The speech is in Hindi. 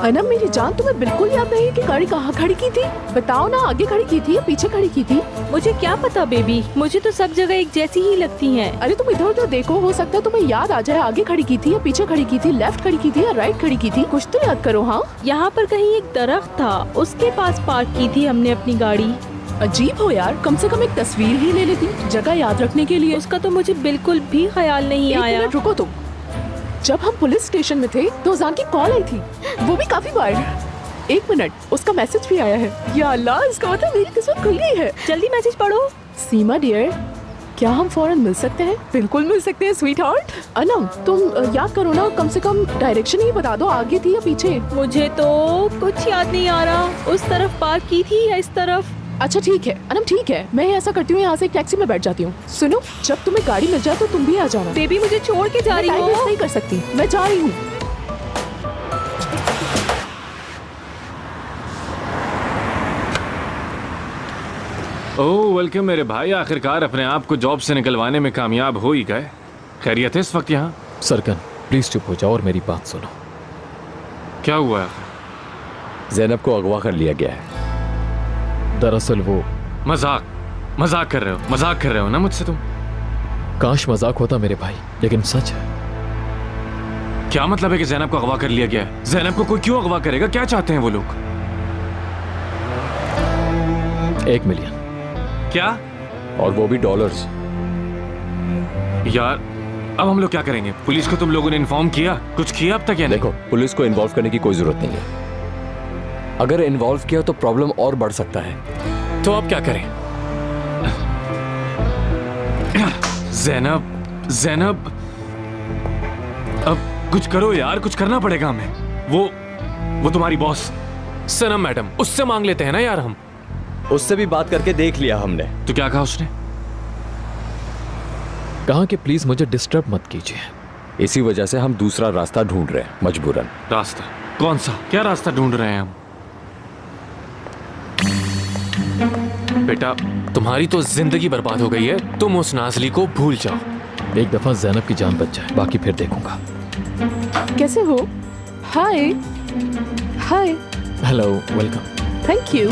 अनम मेरी जान, तुम्हें बिल्कुल याद नहीं कि गाड़ी कहाँ खड़ी की थी? बताओ ना, आगे खड़ी की थी या पीछे खड़ी की थी? मुझे क्या पता बेबी, मुझे तो सब जगह एक जैसी ही लगती हैं। अरे तुम इधर उधर देखो, हो सकता है तुम्हें याद आ जाए आगे खड़ी की थी या पीछे खड़ी की थी, लेफ्ट खड़ी की थी या राइट खड़ी की थी, कुछ तो याद करो। हाँ, यहाँ पर कहीं एक दरख्त था, उसके पास पार्क की थी हमने अपनी गाड़ी। अजीब हो यार, कम से कम एक तस्वीर ही ले लेती जगह याद रखने के लिए। उसका तो मुझे बिल्कुल भी ख्याल नहीं एक आया। मिनट रुको तुम। जब हम पुलिस स्टेशन में थे तो अजान की कॉल आई थी, वो भी काफी बार। एक मिनट, उसका मैसेज भी आया है। या अल्लाह, इसका मतलब मेरी किस्मत खुल गई है। जल्दी मैसेज पढ़ो। सीमा डियर, क्या हम फौरन मिल सकते हैं? बिल्कुल मिल सकते हैं स्वीट हार्ट। अनम तुम याद करो ना, कम से कम डायरेक्शन ही बता दो, आगे थी या पीछे? मुझे तो कुछ याद नहीं आ रहा, उस तरफ पार्क की थी या इस तरफ। अच्छा ठीक है अनम, ठीक है, मैं ऐसा करती हूँ, यहाँ से एक टैक्सी में बैठ जाती हूँ। सुनो, जब तुम्हें गाड़ी मिल जाए तो तुम भी आ जाना। बेबी मुझे छोड़ के जा रही टाइम वेस्ट हो। नहीं कर सकती, मैं जा रही हूँ। ओह वेलकम मेरे भाई, आखिरकार अपने आप को जॉब से निकलवाने में कामयाब हो ही गए। खैरियत है इस वक्त यहाँ? सरकन प्लीज चुप हो जाओ और मेरी बात सुनो। क्या हुआ है? ज़ैनब को अगवा कर लिया गया है। दरअसल वो मजाक कर रहे हो ना मुझसे तुम? काश मजाक होता मेरे भाई, लेकिन सच है। क्या मतलब है कि ज़ैनब को अगवा कर लिया गया है? ज़ैनब को कोई क्यों अगवा करेगा? क्या चाहते हैं वो लोग? 1 मिलियन। क्या? और वो भी डॉलर्स। यार अब हम लोग क्या करेंगे? पुलिस को तुम लोगों ने इन्फॉर्म किया? कुछ किया अब तक या नहीं? देखो, पुलिस को इन्वॉल्व करने की कोई जरूरत नहीं है। अगर इन्वॉल्व किया तो प्रॉब्लम और बढ़ सकता है। तो आप क्या करें? ज़ैनब अब कुछ करो यार, कुछ करना पड़ेगा हमें। वो तुम्हारी बॉस सनम मैडम, उससे मांग लेते हैं ना यार हम। उससे भी बात करके देख लिया हमने। तो क्या कहा उसने? कहा कि प्लीज मुझे डिस्टर्ब मत कीजिए। इसी वजह से हम दूसरा रास्ता ढूंढ रहे हैं, मजबूरन। रास्ता? कौन सा? क्या रास्ता ढूंढ रहे हैं हम? बेटा तुम्हारी तो जिंदगी बर्बाद हो गई है, तुम उस नाज़ली को भूल जाओ। एक दफा ज़ैनब की जान बच जाए, बाकी फिर देखूंगा। कैसे हो? Hi hi. Hello, welcome. Thank you.